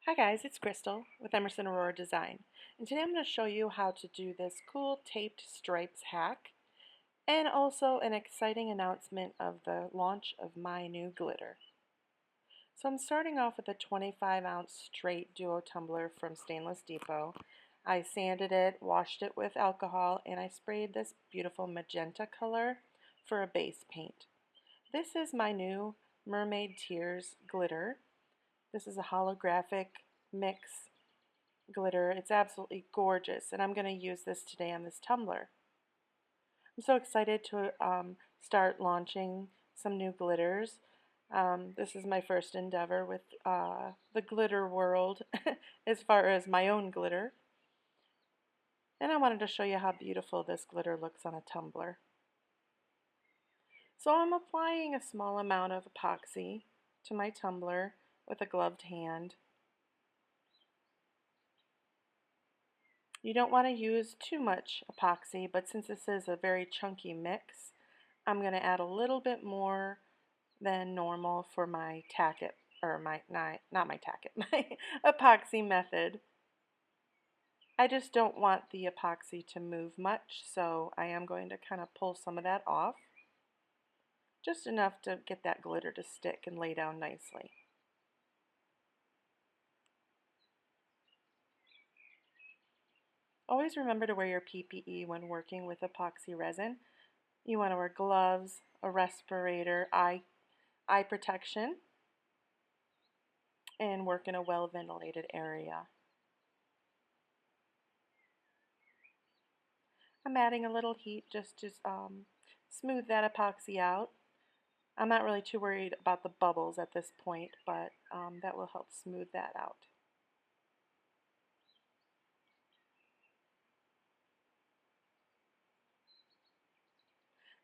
Hi guys, it's Crystal with Emerson Aurora Design, and today I'm going to show you how to do this cool taped stripes hack and also an exciting announcement of the launch of my new glitter. So I'm starting off with a 25-ounce straight duo tumbler from Stainless Depot. I sanded it, washed it with alcohol, and I sprayed this beautiful magenta color for a base paint. This is my new Mermaid Tears glitter. This is a holographic mix glitter. It's absolutely gorgeous, and I'm going to use this today on this tumbler. I'm so excited to start launching some new glitters. This is my first endeavor with the glitter world as far as my own glitter. And I wanted to show you how beautiful this glitter looks on a tumbler. So I'm applying a small amount of epoxy to my tumbler with a gloved hand. You don't want to use too much epoxy, but since this is a very chunky mix, I'm going to add a little bit more than normal for my tack-it, or not my tack-it, my epoxy method. I just don't want the epoxy to move much, so I am going to kind of pull some of that off, just enough to get that glitter to stick and lay down nicely. Always remember to wear your PPE when working with epoxy resin. You want to wear gloves, a respirator, eye protection, and work in a well-ventilated area. I'm adding a little heat just to smooth that epoxy out. I'm not really too worried about the bubbles at this point, but that will help smooth that out.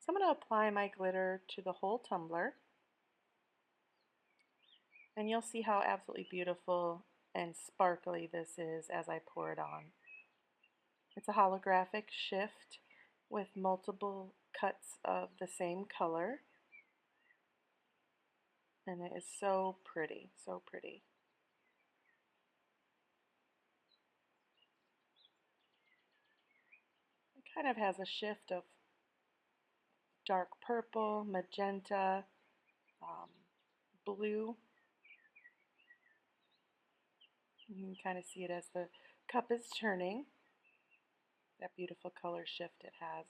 So I'm going to apply my glitter to the whole tumbler, and you'll see how absolutely beautiful and sparkly this is as I pour it on. It's a holographic shift with multiple cuts of the same color, and it is so pretty, so pretty. It kind of has a shift of dark purple, magenta, blue. You can kind of see it as the cup is turning, that beautiful color shift it has.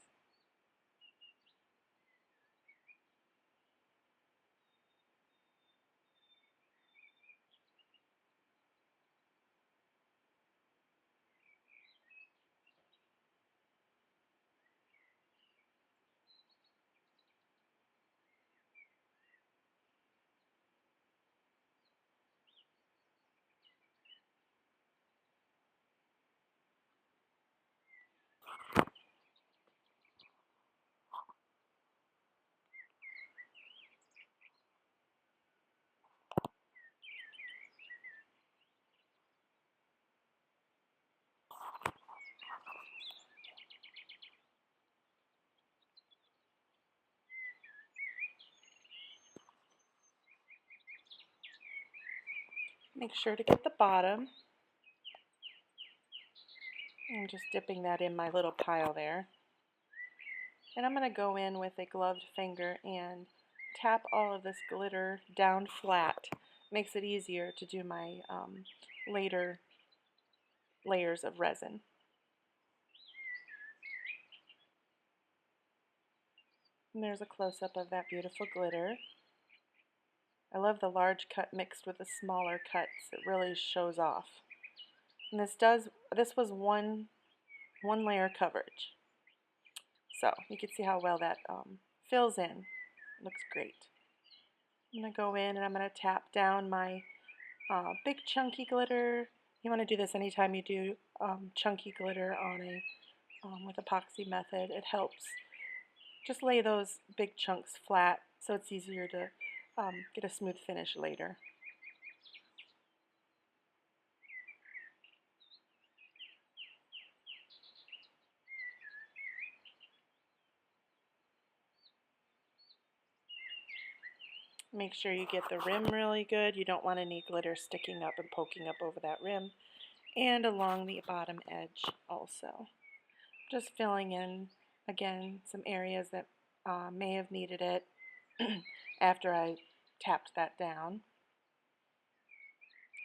Make sure to get the bottom. I'm just dipping that in my little pile there. And I'm going to go in with a gloved finger and tap all of this glitter down flat. Makes it easier to do my later layers of resin. And there's a close-up of that beautiful glitter. I love the large cut mixed with the smaller cuts. It really shows off. And this was one layer coverage. So you can see how well that fills in. Looks great. I'm going to go in and I'm going to tap down my big chunky glitter. You want to do this anytime you do chunky glitter on a with epoxy method. It helps just lay those big chunks flat so it's easier to get a smooth finish later. Make sure you get the rim really good. You don't want any glitter sticking up and poking up over that rim, and along the bottom edge also. Just filling in, again, some areas that may have needed it after I tapped that down.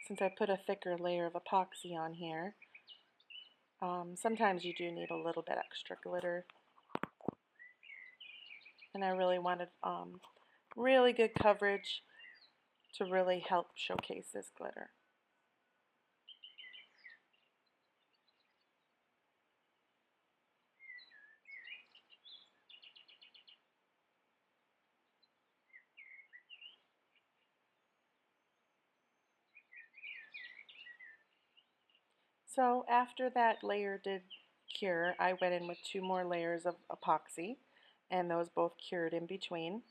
Since I put a thicker layer of epoxy on here, sometimes you do need a little bit extra glitter. And I really wanted really good coverage to really help showcase this glitter. So after that layer did cure, I went in with 2 more layers of epoxy, and those both cured in between.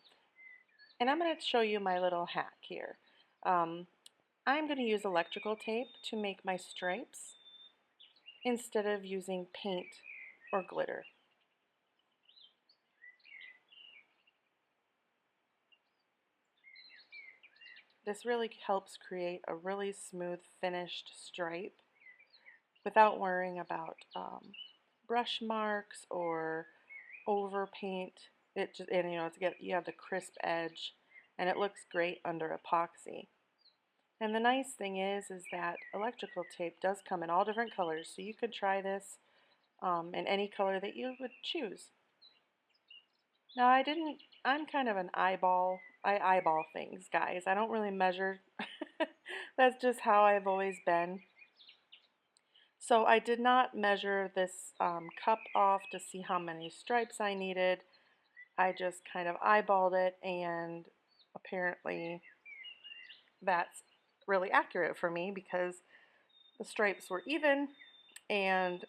And I'm going to show you my little hack here. I'm going to use electrical tape to make my stripes instead of using paint or glitter. This really helps create a really smooth finished stripe without worrying about brush marks or over paint. It just, and you have the crisp edge, and it looks great under epoxy. And the nice thing is that electrical tape does come in all different colors, so you could try this in any color that you would choose. Now I'm kind of an eyeball. I eyeball things, guys. I don't really measure. That's just how I've always been. So I did not measure this cup off to see how many stripes I needed. I just kind of eyeballed it, and apparently that's really accurate for me because the stripes were even and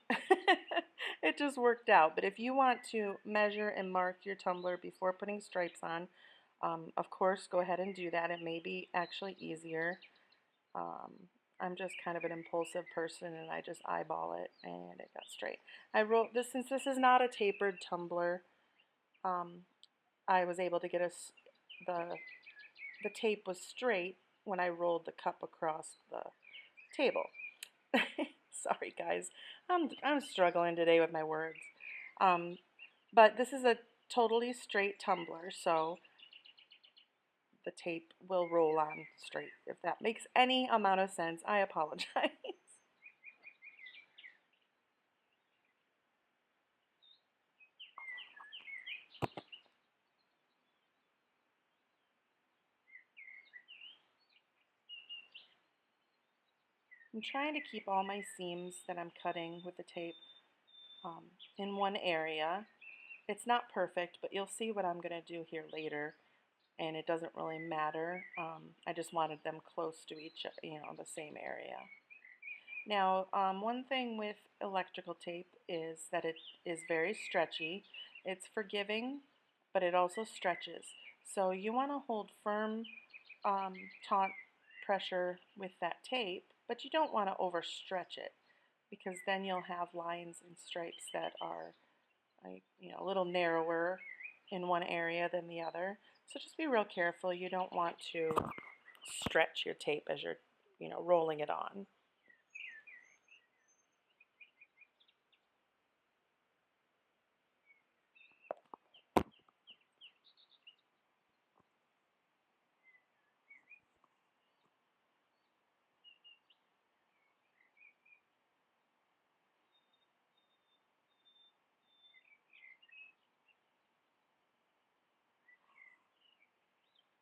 it just worked out. But if you want to measure and mark your tumbler before putting stripes on, of course, go ahead and do that. It may be actually easier. Um, I'm just kind of an impulsive person, and I just eyeball it, and it got straight. I wrote this, since this is not a tapered tumbler, I was able to get the tape was straight when I rolled the cup across the table. Sorry, guys. I'm struggling today with my words. But this is a totally straight tumbler, so the tape will roll on straight. If that makes any amount of sense, I apologize. I'm trying to keep all my seams that I'm cutting with the tape in one area. It's not perfect, but you'll see what I'm going to do here later, and it doesn't really matter. I just wanted them close to each, the same area. Now, one thing with electrical tape is that it is very stretchy. It's forgiving, but it also stretches. So you want to hold firm, taut pressure with that tape, but you don't want to overstretch it, because then you'll have lines and stripes that are a little narrower in one area than the other. So just be real careful. You don't want to stretch your tape as you're rolling it on.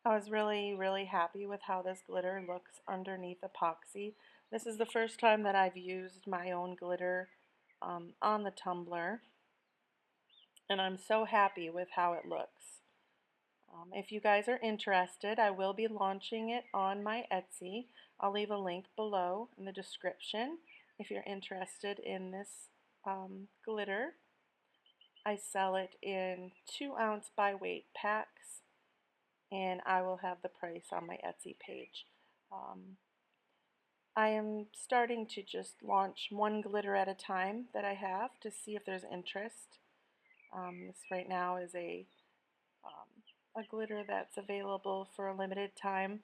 I was really, really happy with how this glitter looks underneath epoxy. This is the first time that I've used my own glitter on the tumbler, and I'm so happy with how it looks. If you guys are interested, I will be launching it on my Etsy. I'll leave a link below in the description if you're interested in this glitter. I sell it in 2-ounce by weight packs, and I will have the price on my Etsy page. I am starting to just launch one glitter at a time that I have to see if there's interest. This right now is a a glitter that's available for a limited time,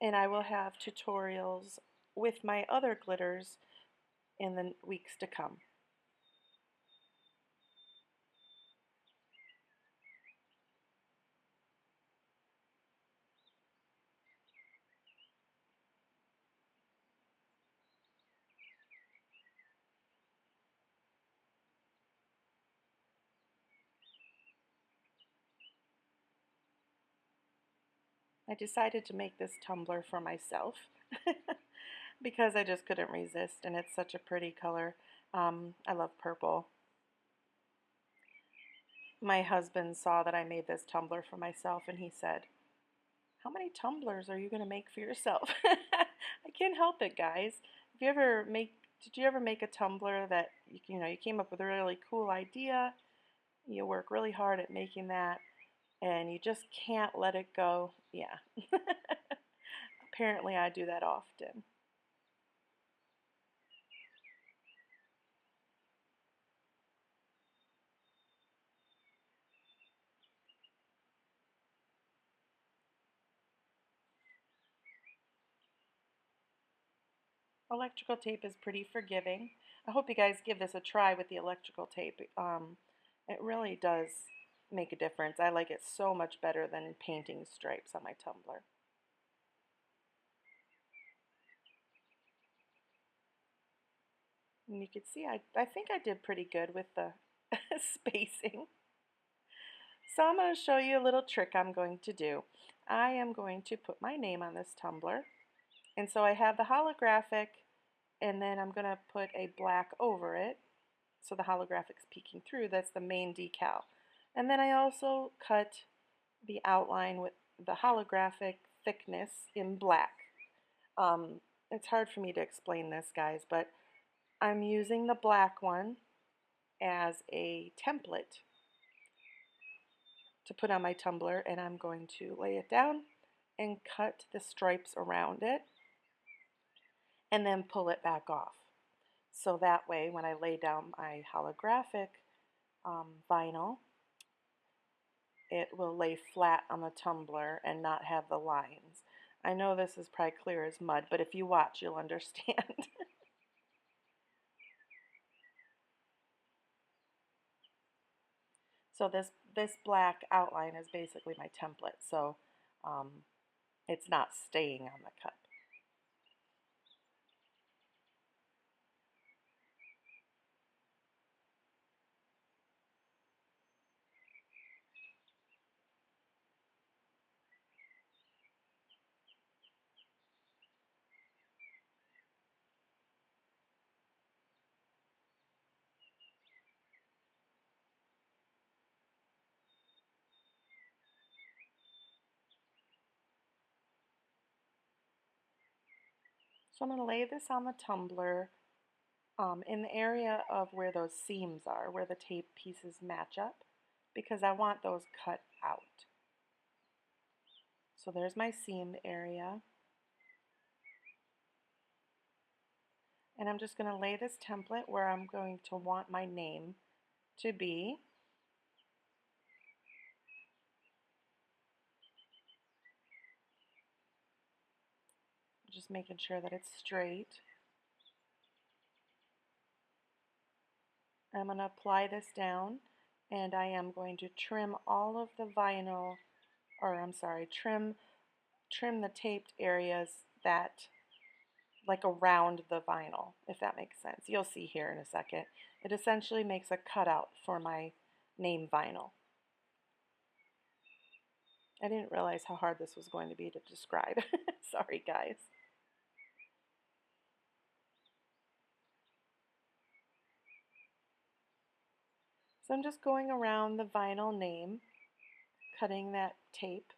and I will have tutorials with my other glitters in the weeks to come. I decided to make this tumbler for myself because I just couldn't resist, and it's such a pretty color. I love purple. My husband saw that I made this tumbler for myself, and he said, "How many tumblers are you going to make for yourself?" I can't help it, guys. Did you ever make a tumbler that you came up with a really cool idea, you work really hard at making that, and you just can't let it go? Yeah. Apparently I do that often. Electrical tape is pretty forgiving. I hope you guys give this a try with the electrical tape. It really does make a difference. I like it so much better than painting stripes on my tumbler. And you can see I think I did pretty good with the spacing. So I'm going to show you a little trick I'm going to do. I am going to put my name on this tumbler. And so I have the holographic, and then I'm going to put a black over it so the holographic's peeking through. That's the main decal. And then I also cut the outline with the holographic thickness in black. It's hard for me to explain this, guys, but I'm using the black one as a template to put on my tumbler, and I'm going to lay it down and cut the stripes around it and then pull it back off. So that way when I lay down my holographic vinyl, it will lay flat on the tumbler and not have the lines. I know this is probably clear as mud, but if you watch, you'll understand. So this black outline is basically my template, so um, it's not staying on the cup. So I'm going to lay this on the tumbler in the area of where those seams are, where the tape pieces match up, because I want those cut out. So there's my seam area. And I'm just going to lay this template where I'm going to want my name to be. Just making sure that it's straight. I'm going to apply this down, and I am going to trim all of the vinyl, or I'm sorry, trim the taped areas that like around the vinyl, if that makes sense. You'll see here in a second. It essentially makes a cutout for my name vinyl. I didn't realize how hard this was going to be to describe. Sorry, guys. So I'm just going around the vinyl name, cutting that tape.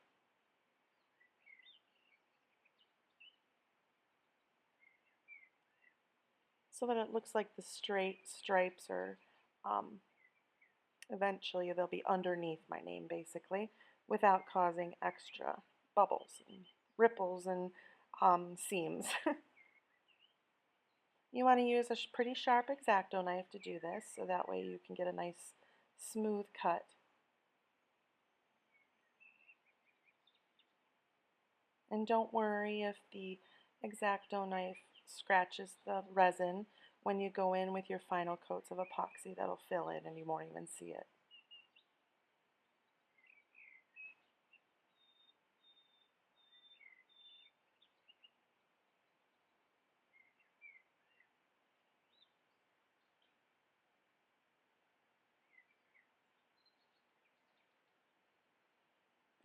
So that it looks like the straight stripes are, eventually they'll be underneath my name basically, without causing extra bubbles and ripples and seams. You want to use a pretty sharp X-Acto knife to do this, so that way you can get a nice smooth cut. And don't worry if the X-Acto knife scratches the resin. When you go in with your final coats of epoxy, that'll fill it and you won't even see it.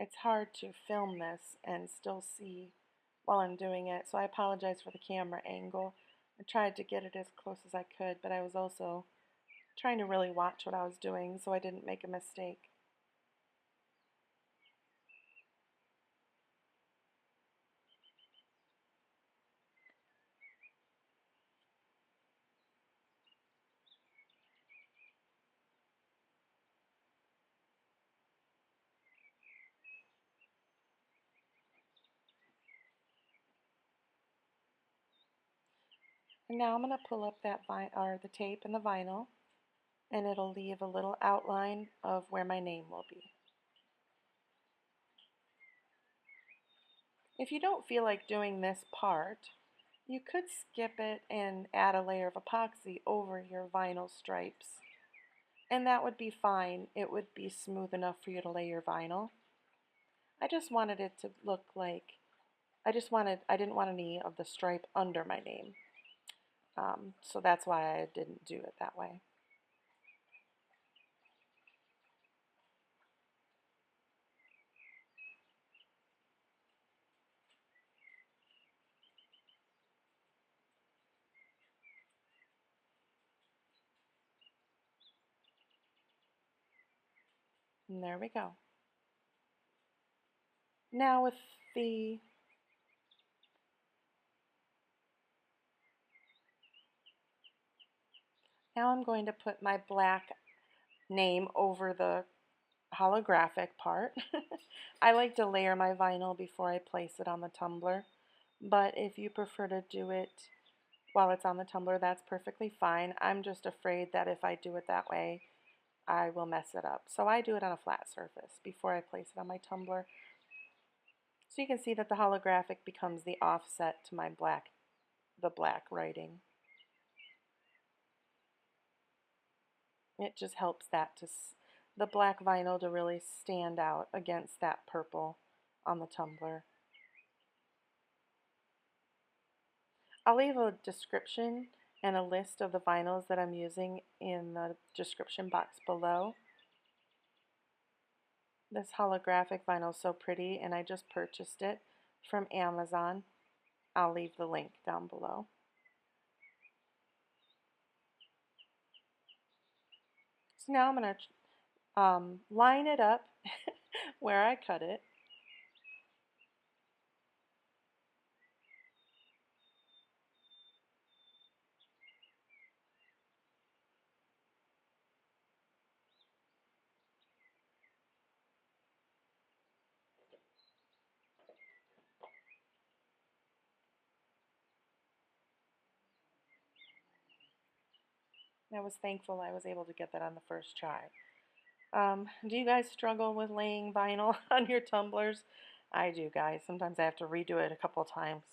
It's hard to film this and still see while I'm doing it, so I apologize for the camera angle. I tried to get it as close as I could, but I was also trying to really watch what I was doing so I didn't make a mistake. And now I'm going to pull up that the tape and the vinyl, and it'll leave a little outline of where my name will be. If you don't feel like doing this part, you could skip it and add a layer of epoxy over your vinyl stripes. And that would be fine. It would be smooth enough for you to lay your vinyl. I just wanted it to look like, I didn't want any of the stripe under my name. So that's why I didn't do it that way. And there we go. Now with the Now I'm going to put my black name over the holographic part. I like to layer my vinyl before I place it on the tumbler, but if you prefer to do it while it's on the tumbler, that's perfectly fine. I'm just afraid that if I do it that way, I will mess it up. So I do it on a flat surface before I place it on my tumbler. So you can see that the holographic becomes the offset to my the black writing. It just helps the black vinyl to really stand out against that purple on the tumbler. I'll leave a description and a list of the vinyls that I'm using in the description box below. This holographic vinyl is so pretty, and I just purchased it from Amazon. I'll leave the link down below. So now I'm going to line it up where I cut it. I was thankful I was able to get that on the first try. Do you guys struggle with laying vinyl on your tumblers? I do, guys. Sometimes I have to redo it a couple times.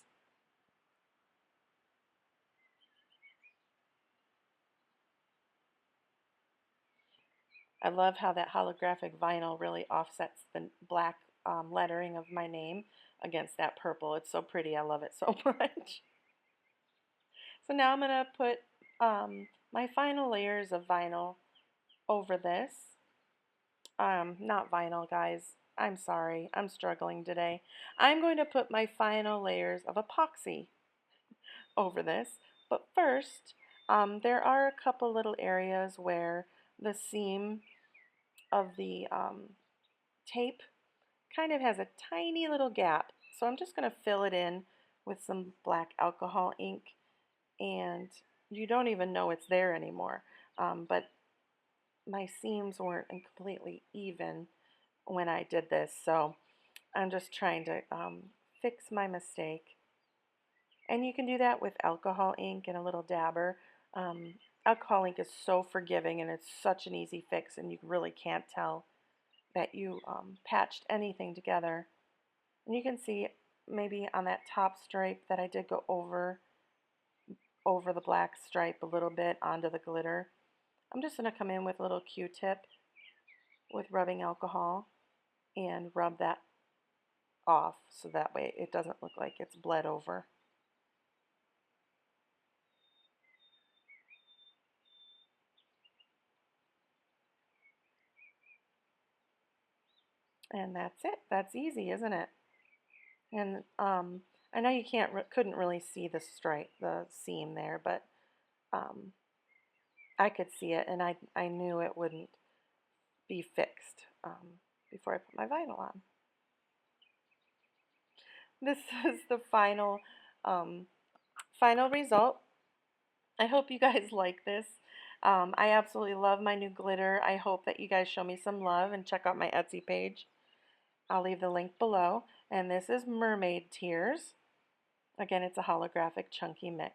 I love how that holographic vinyl really offsets the black lettering of my name against that purple. It's so pretty. I love it so much. So now I'm going to put my final layers of vinyl over this. Not vinyl, guys. I'm sorry. I'm struggling today. I'm going to put my final layers of epoxy over this. But first, there are a couple little areas where the seam of the tape kind of has a tiny little gap. So I'm just going to fill it in with some black alcohol ink, and you don't even know it's there anymore. But my seams weren't completely even when I did this, so I'm just trying to fix my mistake. And you can do that with alcohol ink and a little dabber. Alcohol ink is so forgiving, and it's such an easy fix, and you really can't tell that you patched anything together. And you can see maybe on that top stripe that I did go over the black stripe a little bit onto the glitter. I'm just going to come in with a little Q-tip with rubbing alcohol and rub that off so that way it doesn't look like it's bled over. And that's it. That's easy, isn't it? And I know you couldn't really see the stripe, the seam there, but um, I could see it, and I knew it wouldn't be fixed before I put my vinyl on. This is the final result. I hope you guys like this. I absolutely love my new glitter. I hope that you guys show me some love and check out my Etsy page. I'll leave the link below. And this is Mermaid Tears. Again, it's a holographic chunky mix.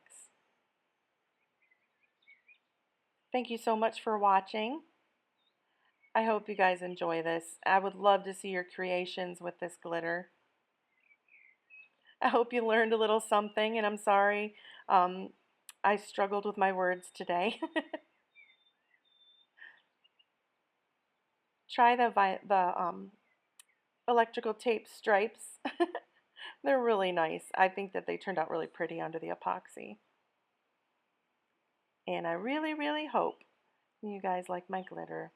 Thank you so much for watching. I hope you guys enjoy this. I would love to see your creations with this glitter. I hope you learned a little something, and I'm sorry I struggled with my words today. Try the electrical tape stripes. They're really nice. I think that they turned out really pretty under the epoxy. And I really, really hope you guys like my glitter.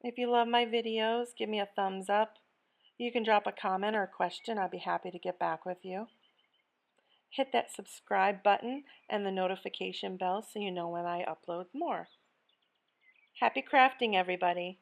If you love my videos, give me a thumbs up. You can drop a comment or a question. I'll be happy to get back with you. Hit that subscribe button and the notification bell so you know when I upload more. Happy crafting, everybody!